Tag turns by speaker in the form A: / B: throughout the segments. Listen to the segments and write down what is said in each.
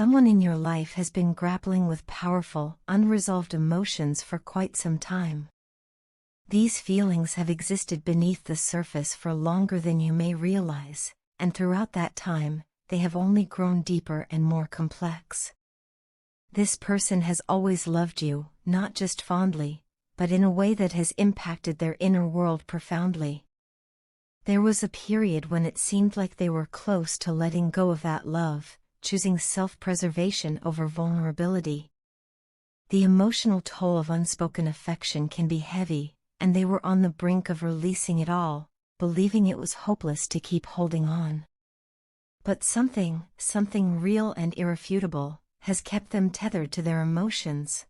A: Someone in your life has been grappling with powerful, unresolved emotions for quite some time. These feelings have existed beneath the surface for longer than you may realize, and throughout that time, they have only grown deeper and more complex. This person has always loved you, not just fondly, but in a way that has impacted their inner world profoundly. There was a period when it seemed like they were close to letting go of that love, choosing self-preservation over vulnerability. The emotional toll of unspoken affection can be heavy, and they were on the brink of releasing it all, believing it was hopeless to keep holding on. But something real and irrefutable, has kept them tethered to their emotions.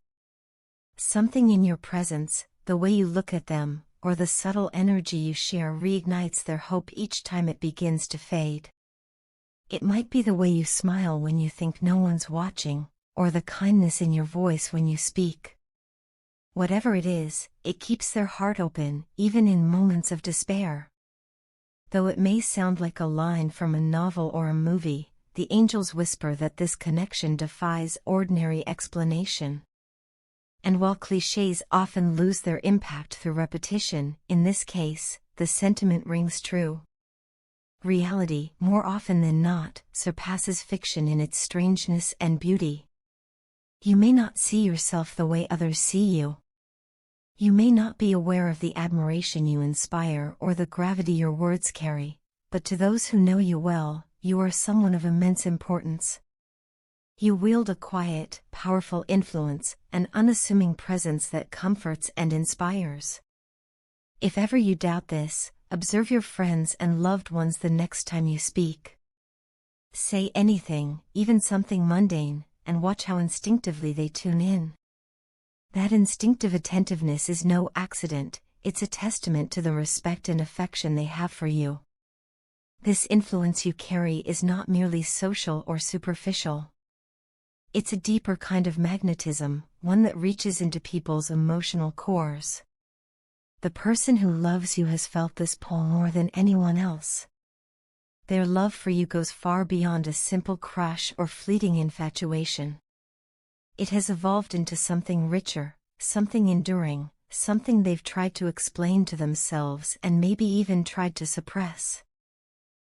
A: Something in your presence, the way you look at them, or the subtle energy you share reignites their hope each time it begins to fade. It might be the way you smile when you think no one's watching, or the kindness in your voice when you speak. Whatever it is, it keeps their heart open, even in moments of despair. Though it may sound like a line from a novel or a movie, the angels whisper that this connection defies ordinary explanation. And while clichés often lose their impact through repetition, in this case, the sentiment rings true. Reality, more often than not, surpasses fiction in its strangeness and beauty. You may not see yourself the way others see you. You may not be aware of the admiration you inspire or the gravity your words carry, but to those who know you well, you are someone of immense importance. You wield a quiet, powerful influence, an unassuming presence that comforts and inspires. If ever you doubt this, observe your friends and loved ones the next time you speak. Say anything, even something mundane, and watch how instinctively they tune in. That instinctive attentiveness is no accident, it's a testament to the respect and affection they have for you. This influence you carry is not merely social or superficial. It's a deeper kind of magnetism, one that reaches into people's emotional cores. The person who loves you has felt this pull more than anyone else. Their love for you goes far beyond a simple crush or fleeting infatuation. It has evolved into something richer, something enduring, something they've tried to explain to themselves and maybe even tried to suppress.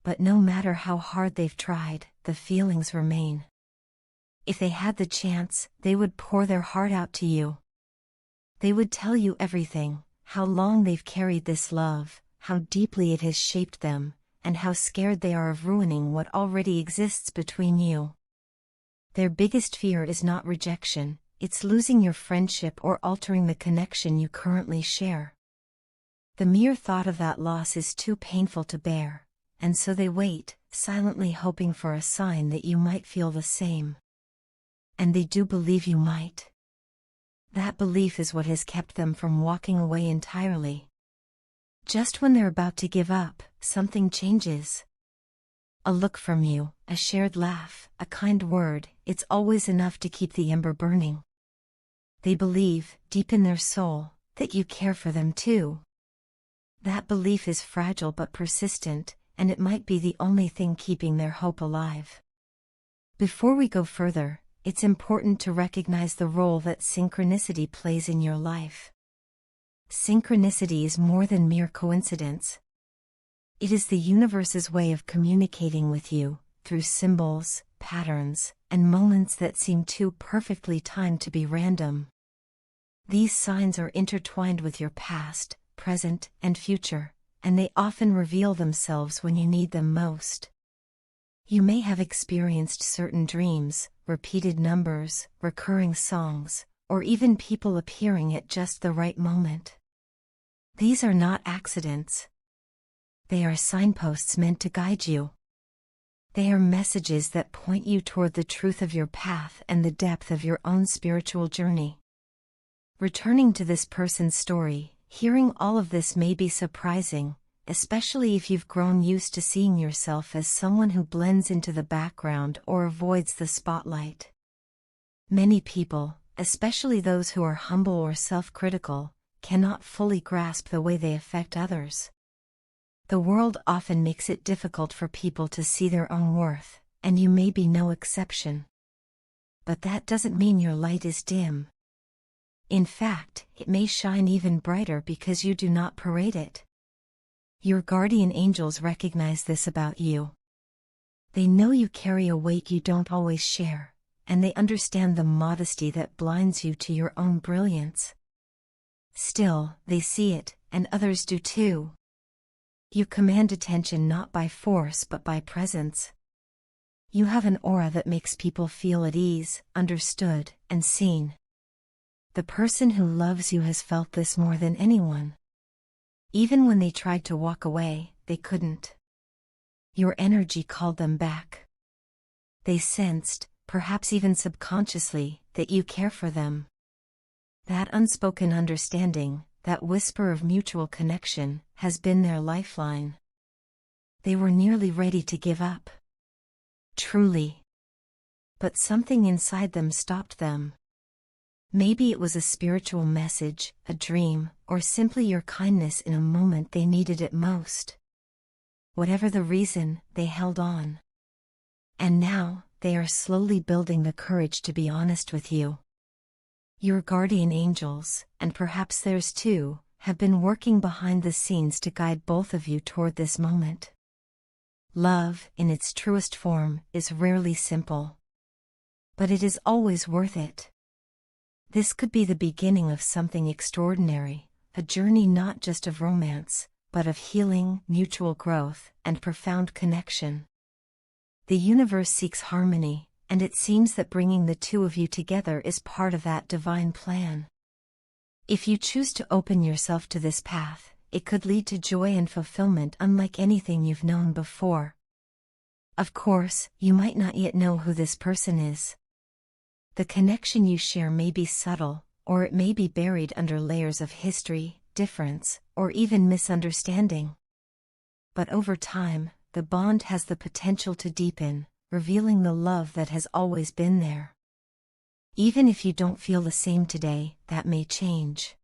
A: But no matter how hard they've tried, the feelings remain. If they had the chance, they would pour their heart out to you. They would tell you everything, how long they've carried this love, how deeply it has shaped them, and how scared they are of ruining what already exists between you. Their biggest fear is not rejection, it's losing your friendship or altering the connection you currently share. The mere thought of that loss is too painful to bear, and so they wait, silently hoping for a sign that you might feel the same. And they do believe you might. That belief is what has kept them from walking away entirely. Just when they're about to give up, something changes. A look from you, a shared laugh, a kind word, it's always enough to keep the ember burning. They believe, deep in their soul, that you care for them too. That belief is fragile but persistent, and it might be the only thing keeping their hope alive. Before we go further, it's important to recognize the role that synchronicity plays in your life. Synchronicity is more than mere coincidence. It is the universe's way of communicating with you, through symbols, patterns, and moments that seem too perfectly timed to be random. These signs are intertwined with your past, present, and future, and they often reveal themselves when you need them most. You may have experienced certain dreams, repeated numbers, recurring songs, or even people appearing at just the right moment. These are not accidents. They are signposts meant to guide you. They are messages that point you toward the truth of your path and the depth of your own spiritual journey. Returning to this person's story, hearing all of this may be surprising, especially if you've grown used to seeing yourself as someone who blends into the background or avoids the spotlight. Many people, especially those who are humble or self-critical, cannot fully grasp the way they affect others. The world often makes it difficult for people to see their own worth, and you may be no exception. but that doesn't mean your light is dim. In fact, it may shine even brighter because you do not parade it. Your guardian angels recognize this about you. They know you carry a weight you don't always share, and they understand the modesty that blinds you to your own brilliance. Still, they see it, and others do too. You command attention not by force but by presence. You have an aura that makes people feel at ease, understood, and seen. The person who loves you has felt this more than anyone. Even when they tried to walk away, they couldn't. Your energy called them back. They sensed, perhaps even subconsciously, that you care for them. That unspoken understanding, that whisper of mutual connection, has been their lifeline. They were nearly ready to give up. Truly. But something inside them stopped them. Maybe it was a spiritual message, a dream, or simply your kindness in a moment they needed it most. Whatever the reason, they held on. And now, they are slowly building the courage to be honest with you. Your guardian angels, and perhaps theirs too, have been working behind the scenes to guide both of you toward this moment. Love, in its truest form, is rarely simple. But it is always worth it. This could be the beginning of something extraordinary, a journey not just of romance, but of healing, mutual growth, and profound connection. The universe seeks harmony, and it seems that bringing the two of you together is part of that divine plan. If you choose to open yourself to this path, it could lead to joy and fulfillment unlike anything you've known before. Of course, you might not yet know who this person is. The connection you share may be subtle, or it may be buried under layers of history, difference, or even misunderstanding. But over time, the bond has the potential to deepen, revealing the love that has always been there. Even if you don't feel the same today, that may change.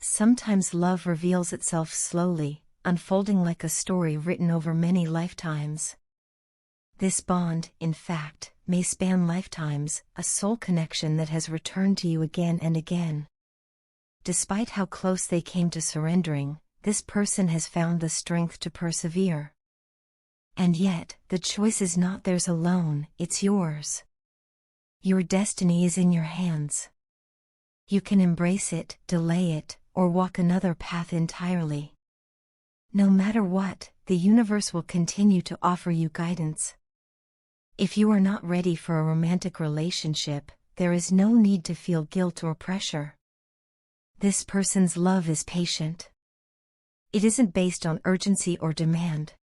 A: Sometimes love reveals itself slowly, unfolding like a story written over many lifetimes. This bond, in fact, may span lifetimes, a soul connection that has returned to you again and again. Despite how close they came to surrendering, this person has found the strength to persevere. And yet, the choice is not theirs alone, it's yours. Your destiny is in your hands. You can embrace it, delay it, or walk another path entirely. No matter what, the universe will continue to offer you guidance. If you are not ready for a romantic relationship, there is no need to feel guilt or pressure. This person's love is patient. It isn't based on urgency or demand.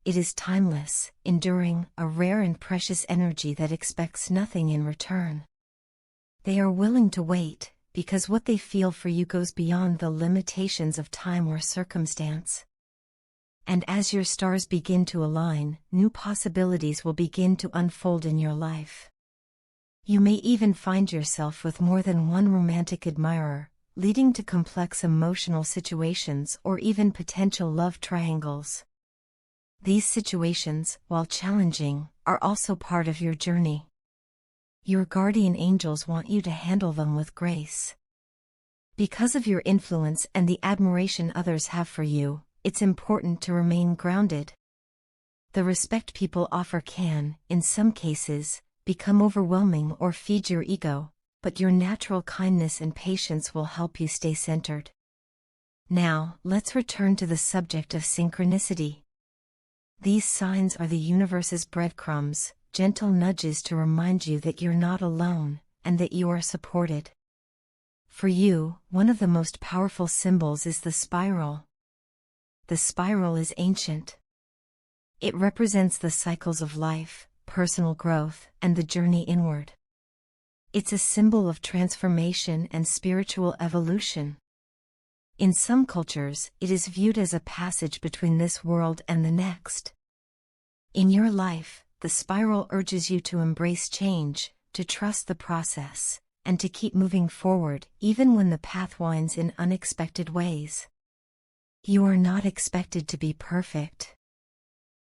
A: It is timeless, enduring, a rare and precious energy that expects nothing in return. They are willing to wait, because what they feel for you goes beyond the limitations of time or circumstance. And as your stars begin to align, new possibilities will begin to unfold in your life. You may even find yourself with more than one romantic admirer, leading to complex emotional situations or even potential love triangles. These situations, while challenging, are also part of your journey. Your guardian angels want you to handle them with grace. Because of your influence and the admiration others have for you, it's important to remain grounded. The respect people offer can, in some cases, become overwhelming or feed your ego, but your natural kindness and patience will help you stay centered. Now, let's return to the subject of synchronicity. These signs are the universe's breadcrumbs, gentle nudges to remind you that you're not alone, and that you are supported. For you, one of the most powerful symbols is the spiral. The spiral is ancient. It represents the cycles of life, personal growth, and the journey inward. It's a symbol of transformation and spiritual evolution. In some cultures, it is viewed as a passage between this world and the next. In your life, the spiral urges you to embrace change, to trust the process, and to keep moving forward even when the path winds in unexpected ways. You are not expected to be perfect.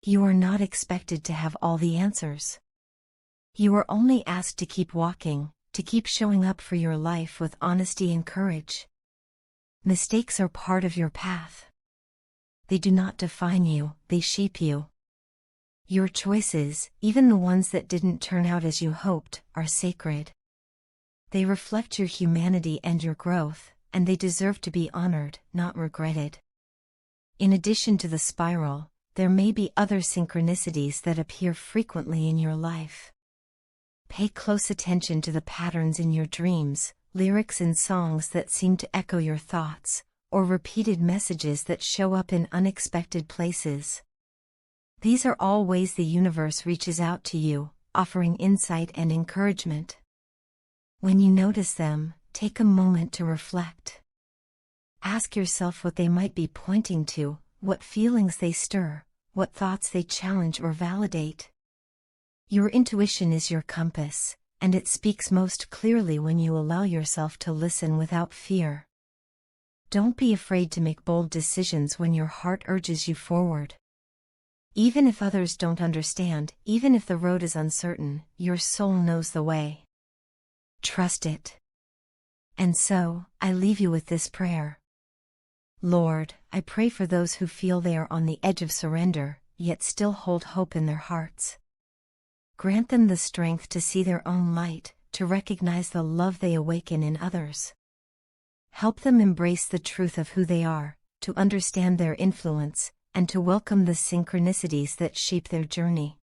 A: You are not expected to have all the answers. You are only asked to keep walking, to keep showing up for your life with honesty and courage. Mistakes are part of your path. They do not define you, they shape you. Your choices, even the ones that didn't turn out as you hoped, are sacred. They reflect your humanity and your growth, and they deserve to be honored, not regretted. In addition to the spiral, there may be other synchronicities that appear frequently in your life. Pay close attention to the patterns in your dreams, lyrics in songs that seem to echo your thoughts, or repeated messages that show up in unexpected places. These are all ways the universe reaches out to you, offering insight and encouragement. When you notice them, take a moment to reflect. Ask yourself what they might be pointing to, what feelings they stir, what thoughts they challenge or validate. Your intuition is your compass, and it speaks most clearly when you allow yourself to listen without fear. Don't be afraid to make bold decisions when your heart urges you forward. Even if others don't understand, even if the road is uncertain, your soul knows the way. Trust it. And so, I leave you with this prayer. Lord, I pray for those who feel they are on the edge of surrender, yet still hold hope in their hearts. Grant them the strength to see their own light, to recognize the love they awaken in others. Help them embrace the truth of who they are, to understand their influence, and to welcome the synchronicities that shape their journey.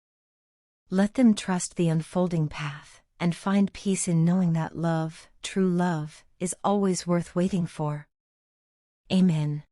A: Let them trust the unfolding path, and find peace in knowing that love, true love, is always worth waiting for. Amen.